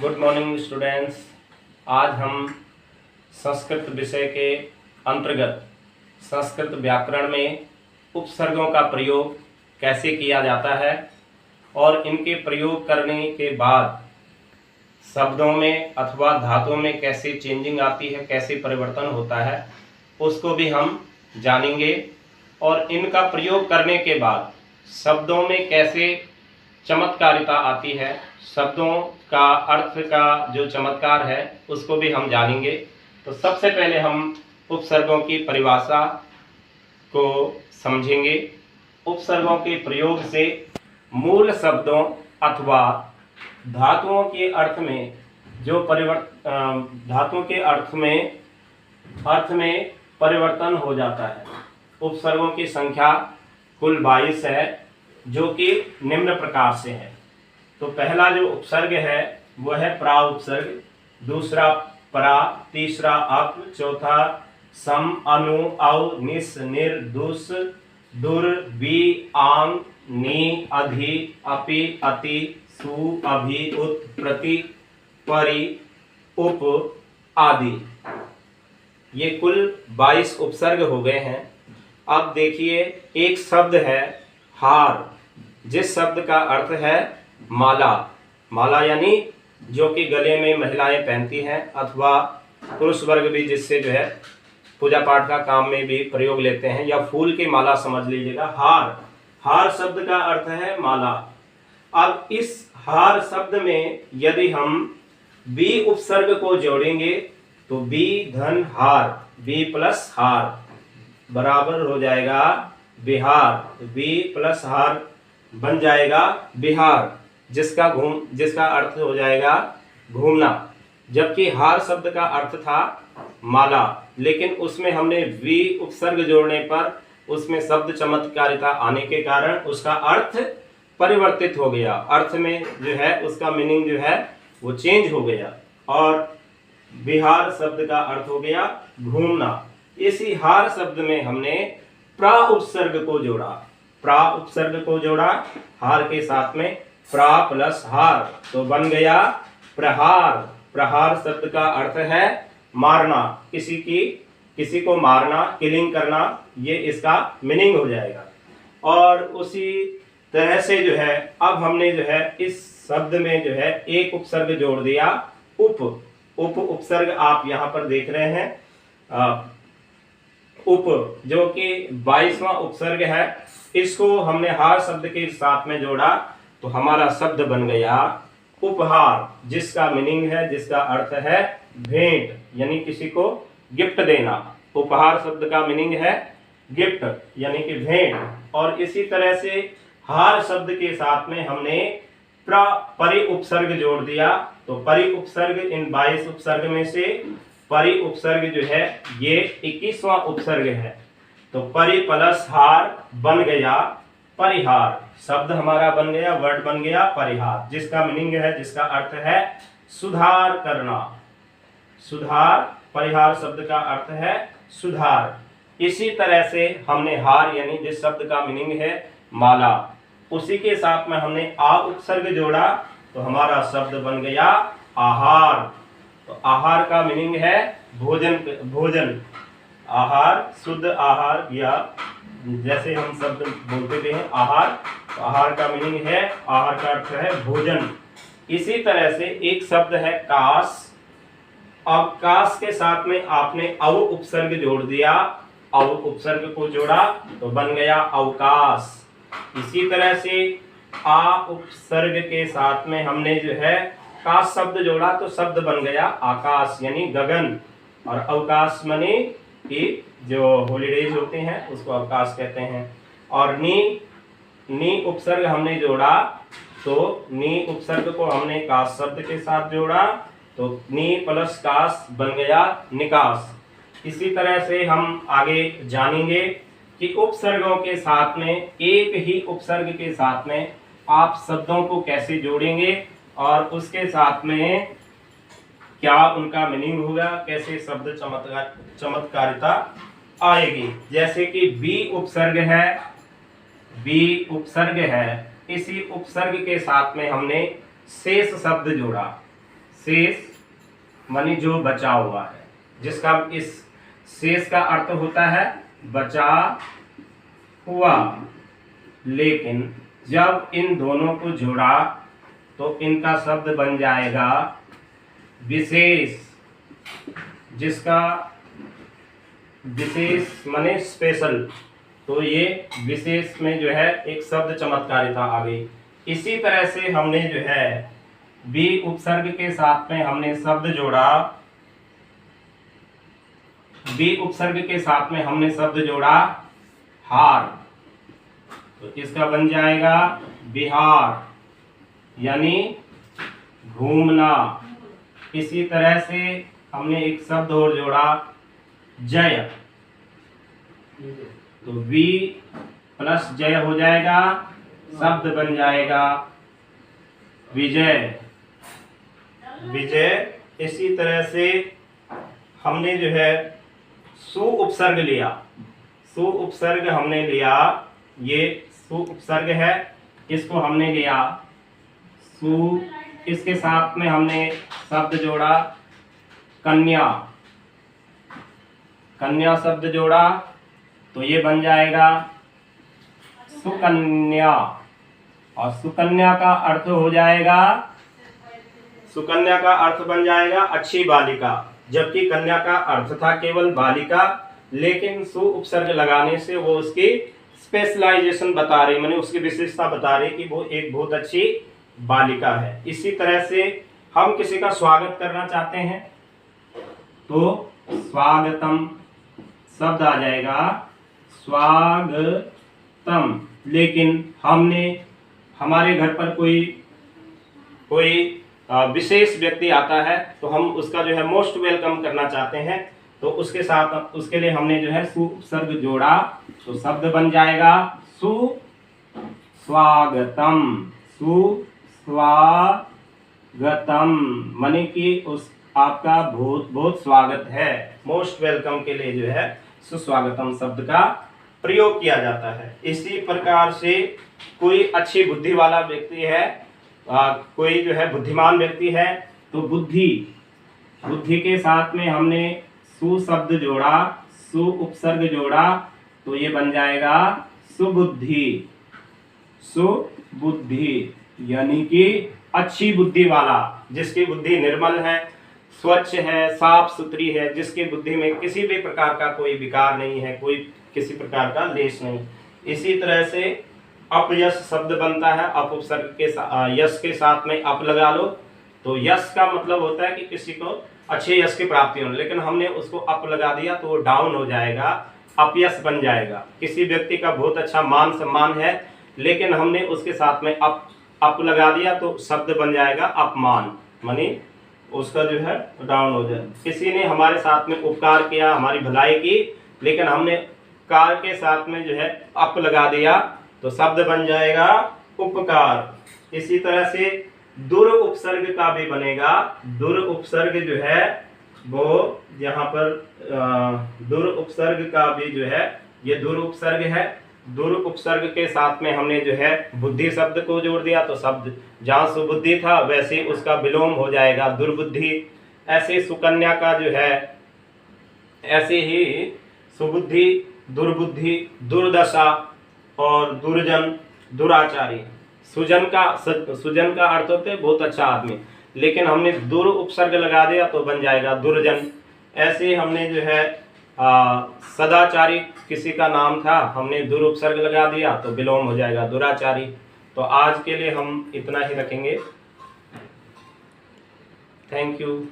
Good morning students. आज हम संस्कृत विषय के अंतर्गत संस्कृत व्याकरण में उपसर्गों का प्रयोग कैसे किया जाता है और इनके प्रयोग करने के बाद शब्दों में अथवा धातुओं में कैसे चेंजिंग आती है, कैसे परिवर्तन होता है, उसको भी हम जानेंगे। और इनका प्रयोग करने के बाद शब्दों में कैसे चमत्कारिता आती है, शब्दों का अर्थ का जो चमत्कार है उसको भी हम जानेंगे। तो सबसे पहले हम उपसर्गों की परिभाषा को समझेंगे। उपसर्गों के प्रयोग से मूल शब्दों अथवा धातुओं के अर्थ में जो धातुओं के अर्थ में परिवर्तन हो जाता है। उपसर्गों की संख्या कुल 22 है, जो कि निम्न प्रकार से है। तो पहला जो उपसर्ग है वो है प्रा उपसर्ग, दूसरा परा, तीसरा अप, चौथा सम, अनु, औ, निस, निर, दुस, दुर, बी, आंग, नी, अधि, अपि, अति, सु, अभि, उत, प्रति, परि, उप आदि। ये कुल 22 उपसर्ग हो गए हैं। अब देखिए, एक शब्द है हार, जिस शब्द का अर्थ है माला। माला यानी जो कि गले में महिलाएं पहनती हैं, अथवा पुरुष वर्ग भी जिससे जो है पूजा पाठ का काम में भी प्रयोग लेते हैं, या फूल की माला समझ लीजिएगा। हार, हार शब्द का अर्थ है माला। अब इस हार शब्द में यदि हम बी उपसर्ग को जोड़ेंगे तो बी धन हार, बी प्लस हार बराबर हो जाएगा बिहार। बी प्लस हार बन जाएगा बिहार, जिसका अर्थ हो जाएगा घूमना। जबकि हार शब्द का अर्थ था माला, लेकिन उसमें हमने वी उपसर्ग जोड़ने पर उसमें शब्द चमत्कारिता आने के कारण उसका अर्थ परिवर्तित हो गया। अर्थ में जो है उसका मीनिंग जो है वो चेंज हो गया, और बिहार शब्द का अर्थ हो गया घूमना। इसी हार शब्द में हमने प्रा उपसर्ग को जोड़ा। प्रा उपसर्ग को जोड़ा हार के साथ में, प्रा प्लस हार, तो बन गया प्रहार। प्रहार शब्द का अर्थ है मारना, किसी को मारना, किलिंग करना, ये इसका मीनिंग हो जाएगा। और उसी तरह से जो है अब हमने जो है इस शब्द में जो है एक उपसर्ग जोड़ दिया, उप उपसर्ग आप यहाँ पर देख रहे हैं। उप जो कि 22वां उपसर्ग है, इसको हमने हार शब्द के साथ में जोड़ा तो हमारा शब्द बन गया उपहार, जिसका मीनिंग है, जिसका अर्थ है भेंट, यानी किसी को गिफ्ट देना। उपहार शब्द का मीनिंग है गिफ्ट यानी कि भेंट। और इसी तरह से हार शब्द के साथ में हमने परि उपसर्ग जोड़ दिया, तो परि उपसर्ग इन 22 उपसर्ग में से परि उपसर्ग जो है ये 21वां उपसर्ग है। तो परि प्लस हार बन गया परिहार। शब्द हमारा बन गया, वर्ड बन गया परिहार, जिसका मीनिंग है, जिसका अर्थ है सुधार करना। सुधार, परिहार शब्द का अर्थ है सुधार। इसी तरह से हमने हार यानी जिस शब्द का मीनिंग है माला, उसी के साथ में हमने आ उपसर्ग जोड़ा तो हमारा शब्द बन गया आहार। तो आहार का मीनिंग है भोजन। आहार, शुद्ध आहार, या जैसे हम शब्द बोलते थे हैं आहार, तो आहार का मीनिंग है, आहार का अर्थ है भोजन। इसी तरह से एक शब्द है काश। अब काश के साथ में आपने अव उपसर्ग जोड़ दिया, अव उपसर्ग को जोड़ा तो बन गया अवकाश। इसी तरह से आ उपसर्ग के साथ में हमने जो है काश शब्द जोड़ा तो शब्द बन गया आकाश यानी गगन। और अवकाश माने कि जो हॉलीडेज होते हैं उसको अवकाश कहते हैं। और नी उपसर्ग हमने जोड़ा तो नी उपसर्ग को हमने काश शब्द के साथ जोड़ा तो नी प्लस काश बन गया निकास। इसी तरह से हम आगे जानेंगे कि उपसर्गों के साथ में, एक ही उपसर्ग के साथ में आप शब्दों को कैसे जोड़ेंगे और उसके साथ में क्या उनका मीनिंग होगा, कैसे शब्द चमत्कारिता आएगी। जैसे कि बी उपसर्ग है, इसी उपसर्ग के साथ में हमने शेष शब्द जोड़ा। शेष माने जो बचा हुआ है, जिसका इस शेष का अर्थ होता है बचा हुआ। लेकिन जब इन दोनों को जोड़ा तो इनका शब्द बन जाएगा विशेष, जिसका विशेष माने स्पेशल। तो ये विशेष में जो है एक शब्द चमत्कारिता आ गई। इसी तरह से हमने जो है बी उपसर्ग के साथ में हमने शब्द जोड़ा, बी उपसर्ग के साथ में हमने शब्द जोड़ा हार, तो इसका बन जाएगा बिहार यानी घूमना। इसी तरह से हमने एक शब्द और जोड़ा जय, तो वी प्लस जय हो जाएगा, शब्द बन जाएगा विजय, विजय। इसी तरह से हमने जो है सु उपसर्ग लिया, सु उपसर्ग हमने लिया, ये सु उपसर्ग है, इसको हमने लिया सु, इसके साथ में हमने शब्द जोड़ा कन्या, कन्या शब्द जोड़ा तो ये बन जाएगा सुकन्या, और सुकन्या का अर्थ हो जाएगा, सुकन्या का अर्थ बन जाएगा अच्छी बालिका, जबकि कन्या का अर्थ था केवल बालिका, लेकिन सु उपसर्ग लगाने से वो उसकी स्पेशलाइजेशन बता रही, माने उसकी विशेषता बता रही कि वो एक बहुत अच्छी बालिका है। इसी तरह से हम किसी का स्वागत करना चाहते हैं तो स्वागतम शब्द आ जाएगा स्वागतम। लेकिन हमने हमारे घर पर कोई विशेष व्यक्ति आता है तो हम उसका जो है मोस्ट वेलकम करना चाहते हैं, तो उसके साथ उसके लिए हमने जो है सु उपसर्ग जोड़ा, तो शब्द बन जाएगा सु स्वागतम, सु स्वागतम माने कि उस आपका बहुत बहुत स्वागत है। मोस्ट वेलकम के लिए जो है सुस्वागतम शब्द का प्रयोग किया जाता है। इसी प्रकार से कोई अच्छी बुद्धि वाला व्यक्ति है, कोई जो है बुद्धिमान व्यक्ति है, तो बुद्धि, बुद्धि के साथ में हमने सु शब्द जोड़ा, सु उपसर्ग जोड़ा, तो ये बन जाएगा सुबुद्धि, सुबुद्धि यानी कि अच्छी बुद्धि वाला, जिसकी बुद्धि निर्मल है, स्वच्छ है, साफ सुथरी है, जिसकी बुद्धि में किसी भी प्रकार का कोई विकार नहीं है, कोई किसी प्रकार का लेश नहीं। इसी तरह से अपयश शब्द बनता है, अप उपसर्ग के यश के साथ में अप लगा लो, तो यश का मतलब होता है कि किसी को अच्छे यश की प्राप्ति हो, लेकिन हमने उसको अप लगा दिया तो वो डाउन हो जाएगा, अपयश बन जाएगा। किसी व्यक्ति का बहुत अच्छा मान सम्मान है, लेकिन हमने उसके साथ में अप लगा दिया तो शब्द बन जाएगा अपमान, मानी उसका जो है डाउन हो जाए। किसी ने हमारे साथ में उपकार किया, हमारी भलाई की, लेकिन हमने कार के साथ में जो है अप लगा दिया तो शब्द बन जाएगा उपकार। इसी तरह से दुर उपसर्ग का भी बनेगा, दुर उपसर्ग जो है वो यहाँ पर दुर उपसर्ग का भी जो है ये दुर उपसर्ग है, दुर उपसर्ग के साथ में हमने जो है बुद्धि शब्द को जोड़ दिया, तो शब्द जहाँ सुबुद्धि था वैसे उसका विलोम हो जाएगा दुर्बुद्धि। ऐसे सुकन्या का जो है ऐसे ही सुबुद्धि, दुर्बुद्धि, दुर्दशा और दुर्जन, दुराचारी। सुजन का अर्थ होता है बहुत अच्छा आदमी, लेकिन हमने दुर उपसर्ग लगा दिया तो बन जाएगा दुर्जन। ऐसे हमने जो है सदाचारी किसी का नाम था, हमने दुर उपसर्ग लगा दिया तो विलोम हो जाएगा दुराचारी। तो आज के लिए हम इतना ही रखेंगे। Thank you.